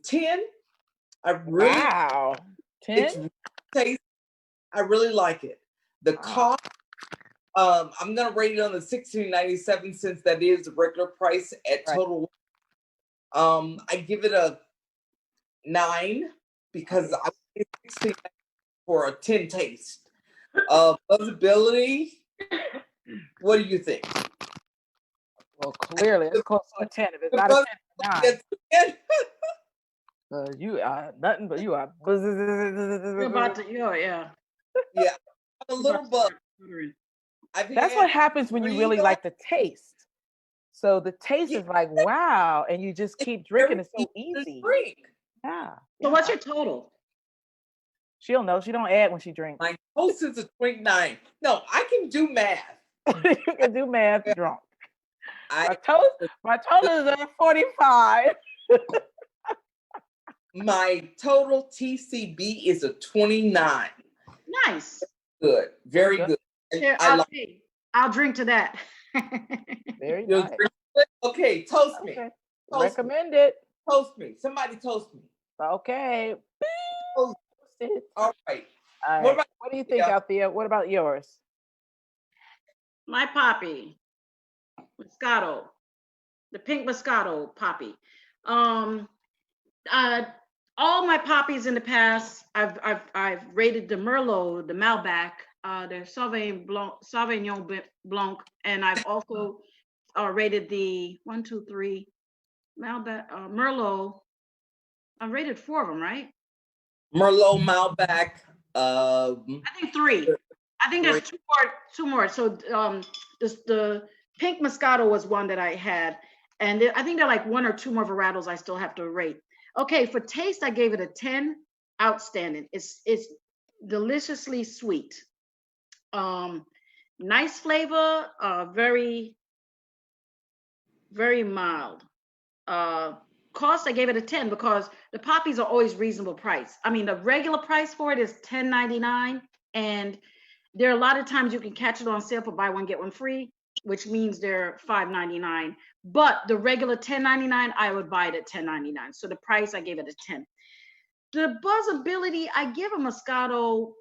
I really wow. 10? It's taste. I really like it. The cost, I'm gonna rate it on the $16.97 since that is the regular price at Total. I give it a 9 because I paid $16 for a 10 taste. Buzzability. What do you think? Well, clearly it's close to a 10. If it's not a 10, it's 9. You are nothing but you are. You're about to, yeah. Yeah, a little buzz. That's what happens when you really like the taste. So the taste is like, wow, and you just keep drinking. It's so easy. Yeah. So what's your total? She'll know. She don't add when she drinks. My toast is a 29. No, I can do math. You can do math drunk. My total is at 45. My total TCB is a 29. Nice. Good. Very good. Here, I'll drink to that. Very nice. Okay, toast me. Okay. Toast Recommend me. it. Toast me. Somebody toast me. Okay. Toast. All right. What do you think, Althea? What about yours? My poppy, Moscato, the pink Moscato poppy. All my poppies in the past, I've rated the Merlot, the Malbec, the Sauvignon Blanc, and I've also rated the 1, 2, 3 Malbec, Merlot. I rated 4 of them, right? Merlot, Malbec. I think 3. I think there's two more. So the pink Moscato was one that I had, and I think there are like 1 or 2 more varietals I still have to rate. Okay, for taste, I gave it a 10. Outstanding. It's deliciously sweet. Nice flavor. Very, very mild. Cost, I gave it a 10 because the poppies are always reasonable price. I mean, the regular price for it is $10.99, and there are a lot of times you can catch it on sale for buy one get one free, which means they're $5.99. But the regular $10.99, I would buy it at $10.99. So the price, I gave it a 10. The buzzability, I give a Moscato,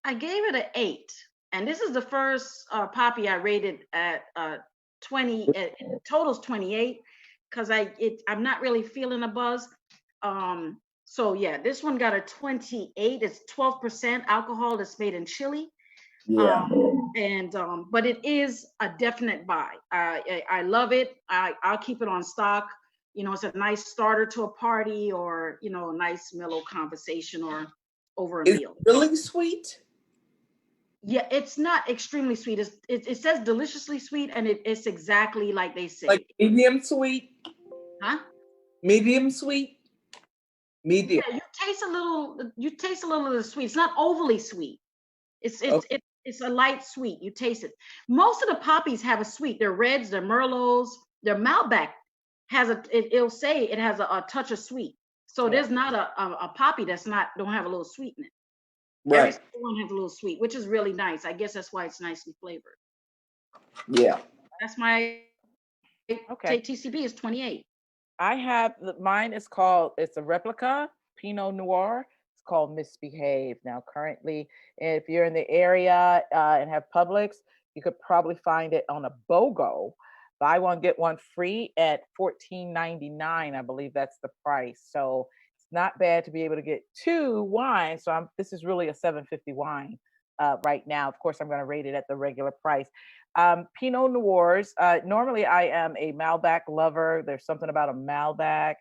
I gave it an 8. And this is the first poppy I rated at 20. Total's 28 because I'm not really feeling a buzz. So yeah, this one got a 28. It's 12% alcohol. It's made in Chile. Yeah. But it is a definite buy. I love it. I'll keep it on stock. It's a nice starter to a party, or a nice mellow conversation, or over a Is it meal. really sweet? Yeah, it's not extremely sweet. It says deliciously sweet, and it's exactly like they Like say. medium sweet? Huh? Medium sweet? Medium. Yeah, you taste a little of the sweet. It's not overly sweet. It's Okay. it's it's it's a light sweet. You taste it. Most of the poppies have a sweet. They're reds, they're merlots, their Malbec has it'll say it has a touch of sweet. So Yeah. there's not a poppy that's not don't have a little sweet in it. Every Right. single one has a little sweet, which is really nice. I guess that's why it's nicely flavored. Yeah. That's my Okay. TCB is 28. I have mine is called, it's a replica Pinot Noir. It's called Misbehave. Now, currently, if you're in the area and have Publix, you could probably find it on a BOGO. Buy one, get one free at $14.99. I believe that's the price. So it's not bad to be able to get two wines. So this is really a 750 wine right now. Of course, I'm going to rate it at the regular price. Pinot Noirs. Normally, I am a Malbec lover. There's something about a Malbec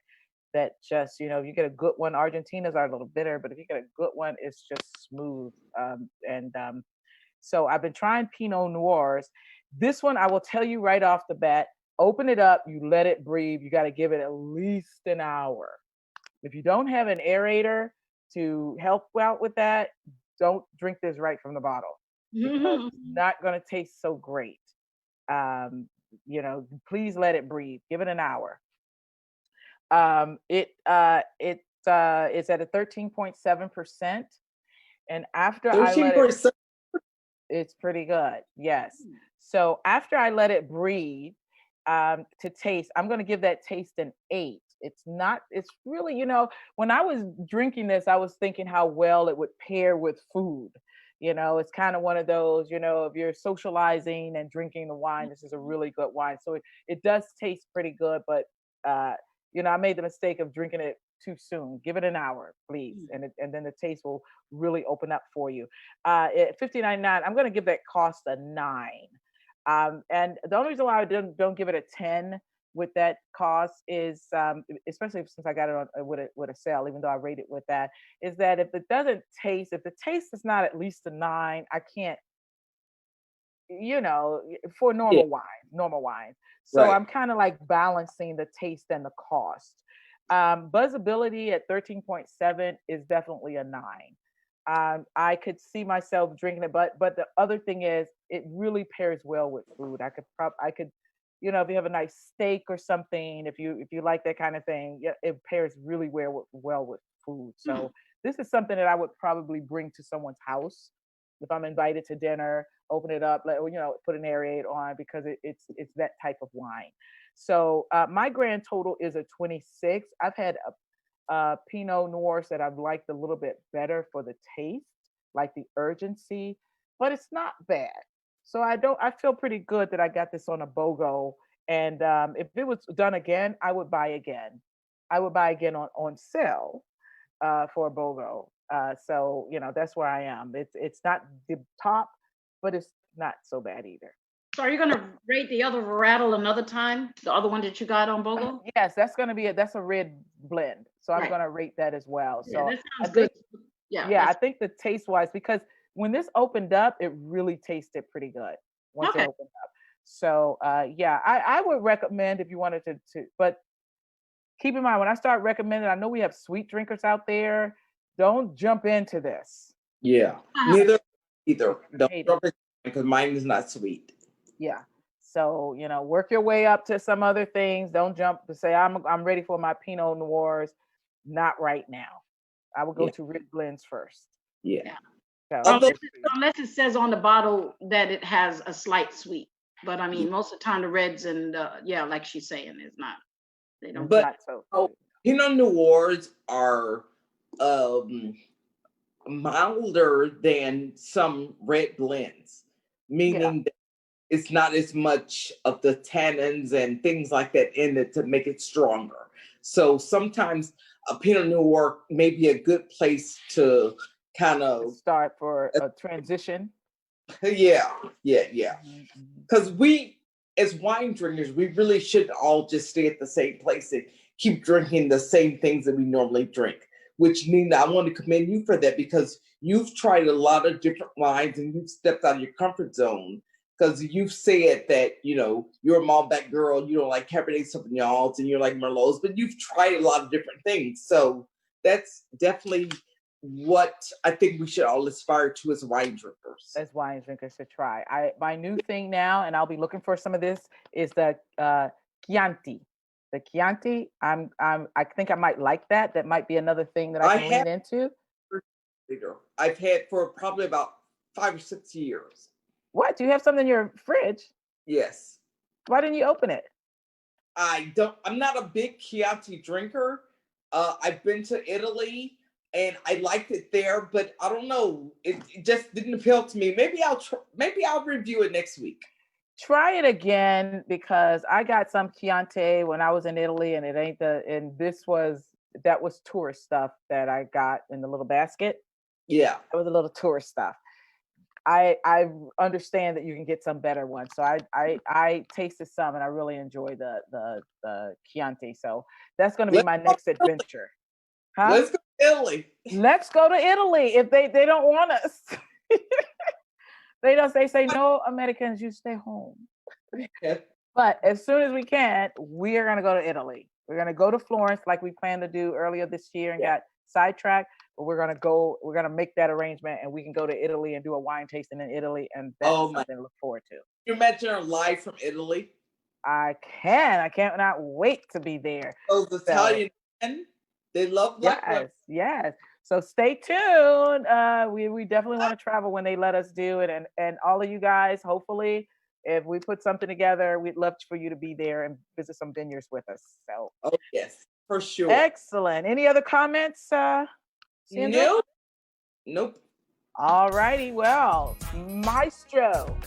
that just, if you get a good one, Argentinas are a little bitter, but if you get a good one, it's just smooth. So I've been trying Pinot Noirs. This one, I will tell you right off the bat, open it up, you let it breathe. You got to give it at least an hour. If you don't have an aerator to help out with that, don't drink this right from the bottle because it's not going to taste so great. Um, Please let it breathe. Give it an hour. It's at a 13.7%, and after I let it, 13%. it's pretty good. Yes. So after I let it breathe, to taste, I'm going to give that taste an 8. It's really, when I was drinking this, I was thinking how well it would pair with food. It's kind of one of those, if you're socializing and drinking the wine, this is a really good wine. So it does taste pretty good, but, uh, I made the mistake of drinking it too soon. Give it an hour, please. And then the taste will really open up for you. At $59.99, I'm going to give that cost a 9. And the only reason why I don't give it a 10 with that cost is, especially since I got it on with a sale, even though I rate it with that, is that if the taste is not at least a 9, I can't, for Yeah. normal wine. So Right. I'm kind of like balancing the taste and the cost. Buzzability at 13.7 is definitely a 9. I could see myself drinking it, but the other thing is, it really pairs well with food. I could, if you have a nice steak or something, if you like that kind of thing, yeah, it pairs really well with food. So this is something that I would probably bring to someone's house if I'm invited to dinner. Open it up, put an aerate on because it's that type of wine. So my grand total is a 26. I've had Pinot Noirs that I've liked a little bit better for the taste, like the urgency, but it's not bad. So I feel pretty good that I got this on a BOGO. And if it was done again, I would buy again. I would buy again on sale for a BOGO. So that's where I am. It's not the top, but it's not so bad either. So are you gonna rate the other varietal another time? The other one that you got on BOGO? Yes, that's a red blend. So I'm Right. gonna rate that as well. Yeah, So that I sounds good. think, Yeah, yeah, I that's think the taste wise, because when this opened up, it really tasted pretty good once it okay. opened up. So yeah, I would recommend if you wanted but keep in mind when I start recommending, I know we have sweet drinkers out there. Don't jump into this. Yeah. Uh-huh. Neither either. Don't Hate it. drop it because mine is not sweet. Yeah. So, work your way up to some other things. Don't jump to say I'm ready for my Pinot Noirs. Not right now. I would go Yeah. to red blends first. Yeah. Yeah. So Although Unless it says on the bottle that it has a slight sweet. But I mean, most of the time the reds and yeah, like she's saying, is not. They don't. but not so Pinot Noirs are um milder than some red blends, yeah. meaning that it's not as much of the tannins and things like that in it to make it stronger. So sometimes a Pinot Noir may be a good place to kind of, Start for a transition. yeah, yeah, yeah. Mhm, mhm. Because we as wine drinkers, we really shouldn't all just stay at the same place and keep drinking the same things that we normally drink. Which Nina, I want to commend you for that because you've tried a lot of different wines and you've stepped out of your comfort zone. Because you've said that you're a Malbec girl, you don't like Cabernet Sauvignons and you like Merlots, but you've tried a lot of different things. So that's definitely what I think we should all aspire to as wine drinkers. As wine drinkers to try. My new thing now, and I'll be looking for some of this, is the Chianti. The Chianti. I think I might like that. That might be another thing that I can lean into. I've had for probably about 5 or 6 years. What? Do you have something in your fridge? Yes. Why didn't you open it? I'm not a big Chianti drinker. I've been to Italy and I liked it there, but I don't know. It just didn't appeal to me. Maybe I'll review it next week. Try it again because I got some Chianti when I was in Italy, and that was tourist stuff that I got in the little basket. Yeah, it was a little tourist stuff. I understand that you can get some better ones, so I tasted some and I really enjoy the Chianti. So that's going to be my next adventure. Huh? Let's go to Italy. Let's go to Italy. If they don't want us. They say no, Americans, you stay home. Yeah. But as soon as we can, we are going to go to Italy. We're going to go to Florence like we planned to do earlier this year and got sidetracked. But we're going to make that arrangement and we can go to Italy and do a wine tasting in Italy. And that's something to look forward to. Can you imagine our live from Italy? I can't not wait to be there. Those Italian men, they love black women. Yes. So stay tuned. We definitely want to travel when they let us do it. And all of you guys, hopefully, if we put something together, we'd love for you to be there and visit some vineyards with us. So yes, for sure. Excellent. Any other comments? Nope. All righty. Well, Maestro.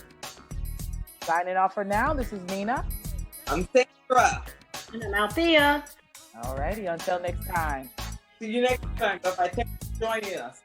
Signing off for now. This is Nina. I'm Sandra. And I'm Althea. All righty. Until next time. See you next time. Bye-bye. Thanks for joining us.